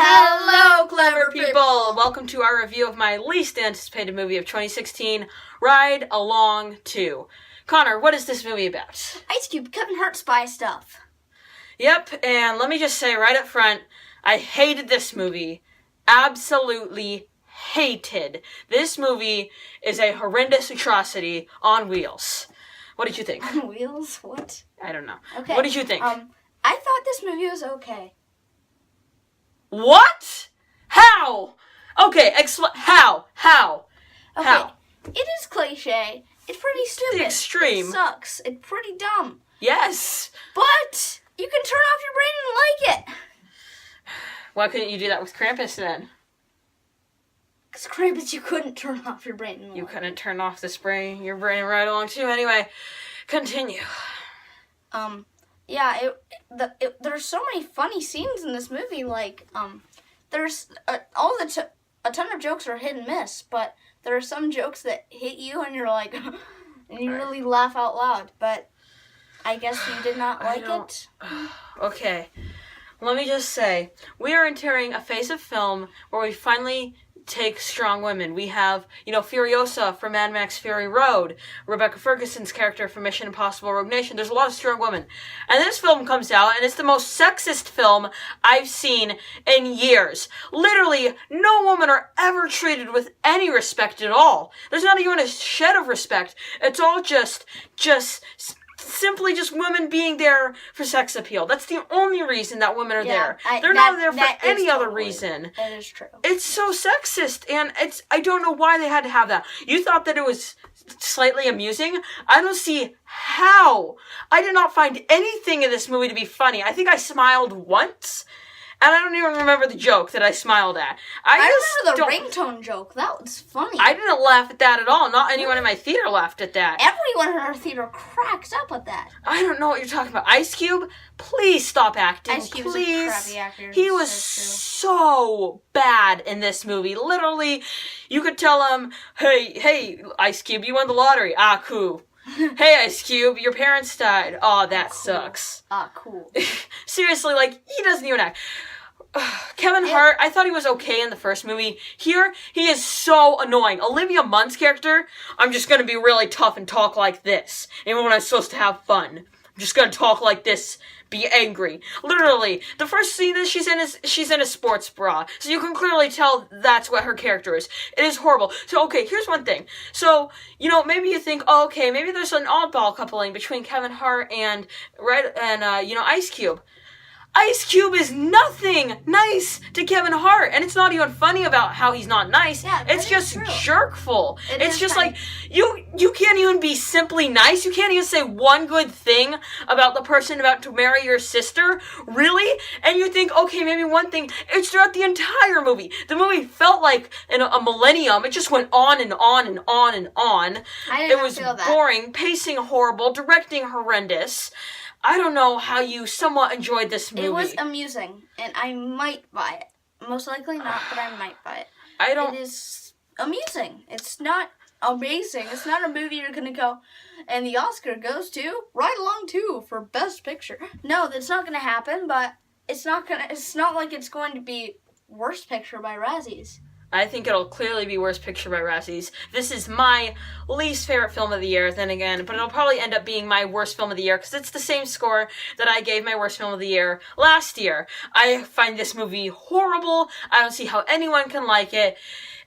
Hello, clever people! Welcome to our review of my least anticipated movie of 2016, Ride Along 2. Connor, what is this movie about? Ice Cube, Kevin Hart spy stuff. Yep, and let me just say right up front, I hated this movie. Absolutely hated. This movie is a horrendous atrocity on wheels. What did you think? On wheels? What? I don't know. Okay. What did you think? I thought this movie was okay. What? How? Okay, how? Okay. How? It is cliche. It's pretty stupid. The extreme. It sucks. It's pretty dumb. Yes. But you can turn off your brain and like it. Why couldn't you do that with Krampus then? Because Krampus, you couldn't turn off your brain and You like couldn't turn off your brain right along too. Anyway, continue. Yeah, there's so many funny scenes in this movie. Like, there's a ton of jokes are hit and miss, but there are some jokes that hit you and you're like, and you really laugh out loud. But I guess you did not like it. Okay, let me just say, we are entering a phase of film where we finally take strong women. We have, Furiosa from Mad Max Fury Road, Rebecca Ferguson's character from Mission Impossible Rogue Nation. There's a lot of strong women. And this film comes out, and it's the most sexist film I've seen in years. Literally, no women are ever treated with any respect at all. There's not even a shed of respect. It's all just simply just women being there for sex appeal. That's the only reason that women are there. They're not there for any other reason. That is true. It's so sexist, and I don't know why they had to have that. You thought that it was slightly amusing? I don't see how. I did not find anything in this movie to be funny. I think I smiled once, and I don't even remember the joke that I smiled at. I remember the ringtone joke. That was funny. I didn't laugh at that at all. Not anyone in my theater laughed at that. Everyone in our theater cracks up at that. I don't know what you're talking about. Ice Cube, please stop acting. Ice Cube's please. a crappy actor. He was so bad in this movie. Literally, you could tell him, hey, Ice Cube, you won the lottery. Ah, cool. Hey, Ice Cube, your parents died. Oh, that sucks. Ah, cool. Seriously, he doesn't even act. Kevin Hart, I thought he was okay in the first movie. Here, he is so annoying. Olivia Munn's character, I'm just gonna be really tough and talk like this. Even when I'm supposed to have fun. I'm just gonna talk like this, be angry. Literally, the first scene that she's in is she's in a sports bra. So you can clearly tell that's what her character is. It is horrible. So, okay, here's one thing. So, maybe you think, oh, okay, maybe there's an oddball coupling between Kevin Hart and Ice Cube. Ice Cube is nothing nice to Kevin Hart, and it's not even funny about how he's not nice. Yeah, it's just jerkful. It's just funny. you can't even be simply nice. You can't even say one good thing about the person about to marry your sister. Really? And you think, okay, maybe one thing. It's throughout the entire movie. The movie felt like in a millennium. It just went on and on and on and on. It was boring, pacing horrible, directing horrendous. I don't know how you somewhat enjoyed this movie. It was amusing, and I might buy it. Most likely not, but I might buy it. It is amusing. It's not amazing. It's not a movie you're gonna go, and the Oscar goes to Ride Along 2 for Best Picture. No, that's not gonna happen. But it's not like it's going to be Worst Picture by Razzies. I think it'll clearly be Worst Picture by Razzies. This is my least favorite film of the year, then again, but it'll probably end up being my worst film of the year, because it's the same score that I gave my worst film of the year last year. I find this movie horrible. I don't see how anyone can like it.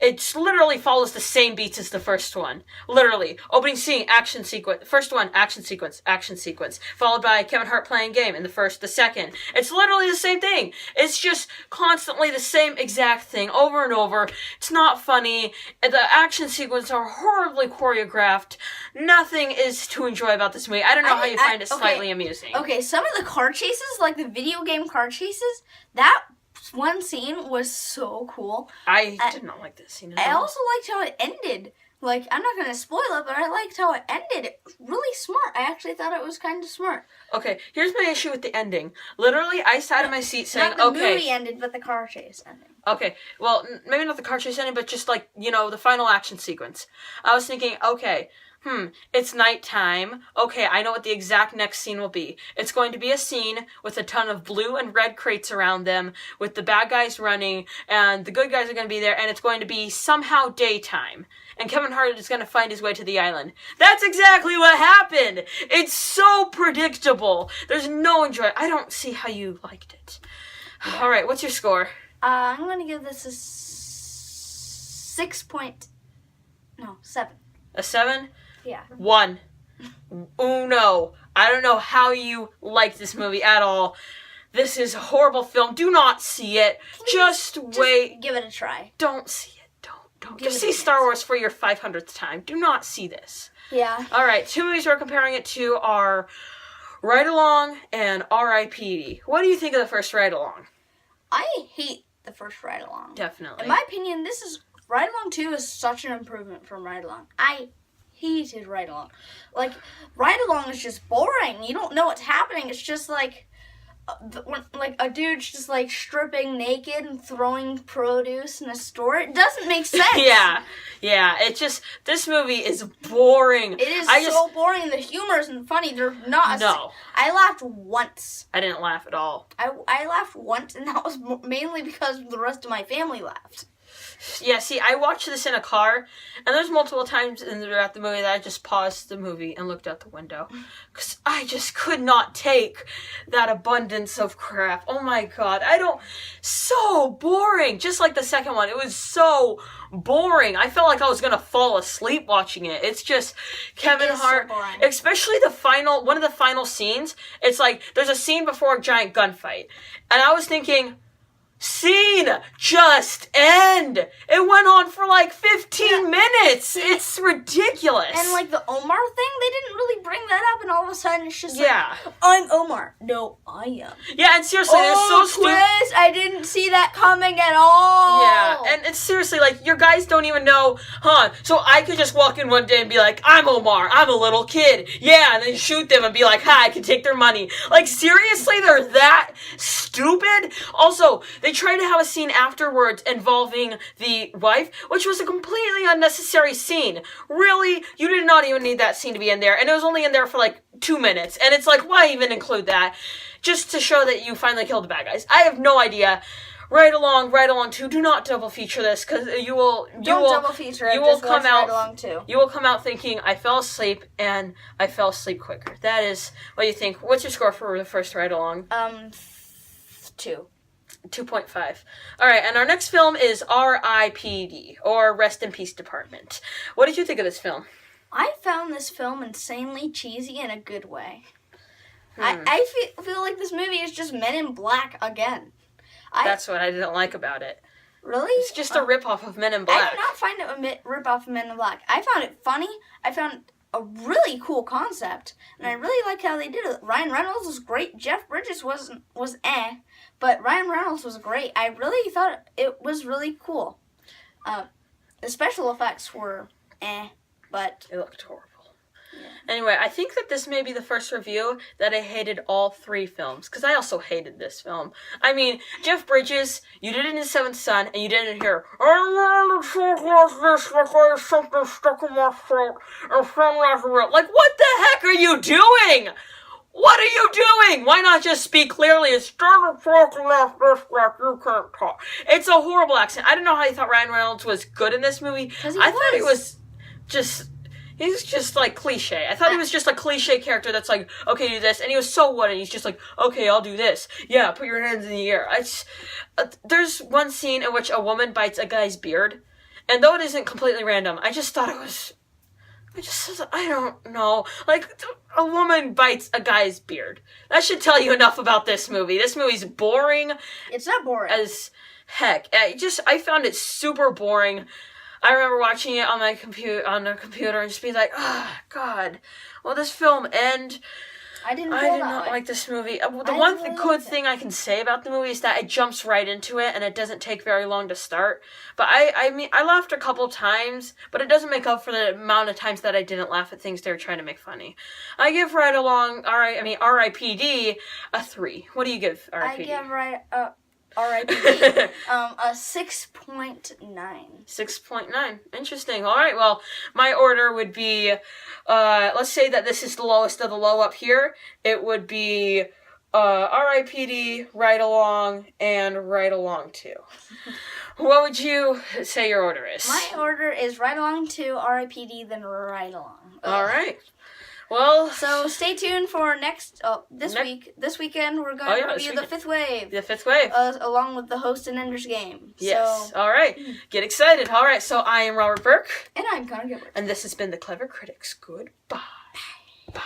It literally follows the same beats as the first one. Literally. Opening scene, action sequence. First one, action sequence. Followed by Kevin Hart playing game in the second. It's literally the same thing. It's just constantly the same exact thing over and over. It's not funny. The action sequences are horribly choreographed. Nothing is to enjoy about this movie. I don't know how you find it slightly amusing. Okay, some of the car chases, like the video game car chases, that one scene was so cool. I did not like this scene at all. I also liked how it ended. Like, I'm not going to spoil it, but I liked how it ended. It was really smart. I actually thought it was kind of smart. Okay, here's my issue with the ending. Literally, I sat in my seat saying, not the movie ended, but the car chase ending. Okay, well, maybe not the car chase ending, but just the final action sequence. I was thinking, okay, It's nighttime. Okay, I know what the exact next scene will be. It's going to be a scene with a ton of blue and red crates around them, with the bad guys running, and the good guys are going to be there, and it's going to be somehow daytime. And Kevin Hart is going to find his way to the island. That's exactly what happened! It's so predictable. There's no enjoy. I don't see how you liked it. Yeah. Alright, what's your score? I'm going to give this a 7. A 7? Yeah. 1. Uno. I don't know how you like this movie at all. This is a horrible film. Do not see it. Please, just wait. Give it a try. Don't see it. Don't. Just see Star Wars for your 500th time. Do not see this. Yeah. Alright, 2 movies we're comparing it to are Ride Along and R.I.P.D. What do you think of the first Ride Along? I hate the first Ride Along. Definitely. In my opinion, Ride Along 2 is such an improvement from Ride Along. I hated Ride Along. Like, Ride Along is just boring. You don't know what's happening. It's just like a dude's just like stripping naked and throwing produce in a store. It doesn't make sense. Yeah. This movie is boring. It is so boring. The humor isn't funny. They're not. No. I laughed once. I didn't laugh at all. I laughed once, and that was mainly because the rest of my family laughed. Yeah, see, I watched this in a car, and there's multiple times throughout the movie that I just paused the movie and looked out the window. Because I just could not take that abundance of crap. Oh my god, so boring. Just like the second one, it was so boring. I felt like I was going to fall asleep watching it. It's just Kevin Hart, so boring. Especially one of the final scenes. It's like, there's a scene before a giant gunfight. And I was thinking, scene just end. It went on for like 15 minutes. It's ridiculous. And like the Omar thing, they didn't really bring that up, and all of a sudden it's just like, I'm Omar. No, I am. Yeah, and seriously, they're so stupid. Chris, I didn't see that coming at all. Yeah, and it's seriously like, your guys don't even know, so I could just walk in one day and be like, I'm Omar, I'm a little kid. Yeah, and then shoot them and be like, hi, I can take their money. Like, seriously, they're that stupid? Also, they tried to have a scene afterwards involving the wife, which was a completely unnecessary scene. Really? You did not even need that scene to be in there, and it was only in there for like 2 minutes, and it's like, why even include that? Just to show that you finally killed the bad guys. I have no idea. Ride Along 2, do not double feature this, because you will double feature it. You will come out Ride Along 2. You will come out thinking, I fell asleep, and I fell asleep quicker. That is what you think. What's your score for the first Ride Along? 2. 2.5. Alright, and our next film is R.I.P.D., or Rest in Peace Department. What did you think of this film? I found this film insanely cheesy in a good way. I feel like this movie is just Men in Black again. That's what I didn't like about it. Really? It's just a ripoff of Men in Black. I did not find it a ripoff of Men in Black. I found it funny. I found a really cool concept, and I really like how they did it. Ryan Reynolds was great. Jeff Bridges was but Ryan Reynolds was great. I really thought it was really cool. The special effects were but it looked horrible. Yeah. Anyway, I think that this may be the first review that I hated all 3 films, because I also hated this film. I mean, Jeff Bridges, you did it in His Seventh Son, and you didn't hear, I wanted to talk like this because something stuck in my throat. Like, what the heck are you doing? What are you doing? Why not just speak clearly and start talking like this like you can't talk? It's a horrible accent. I don't know how you thought Ryan Reynolds was good in this movie. I thought he was just... He's just, like, cliche. I thought he was just a cliche character that's like, okay, do this. And he was so wooden. He's just like, okay, I'll do this. Yeah, put your hands in the air. There's one scene in which a woman bites a guy's beard. And though it isn't completely random, I just thought it was... I don't know. Like, a woman bites a guy's beard. That should tell you enough about this movie. This movie's boring. It's not boring. As heck. I found it super boring. I remember watching it on the computer and just being like, oh, God, will this film end? I did not like this movie. The one good thing I can say about the movie is that it jumps right into it and it doesn't take very long to start. But I mean, I laughed a couple times, but it doesn't make up for the amount of times that I didn't laugh at things they were trying to make funny. I give R.I.P.D. a 3. What do you give R.I.P.D.? I give R.I.P.D. A 6.9. 6.9. Interesting. All right. Well, my order would be, let's say that this is the lowest of the low up here. It would be R.I.P.D., Ride Along, and Ride Along 2. What would you say your order is? My order is Ride Along 2, R.I.P.D., then Ride Along. All right. Well, so stay tuned for this weekend we're going to review The Fifth Wave. The Fifth Wave. Along with the host and Ender's Game. Yes. So, all right. Get excited. All right. So I am Robert Burke. And I'm Connor Gilbert. And this has been The Clever Critics. Goodbye. Bye.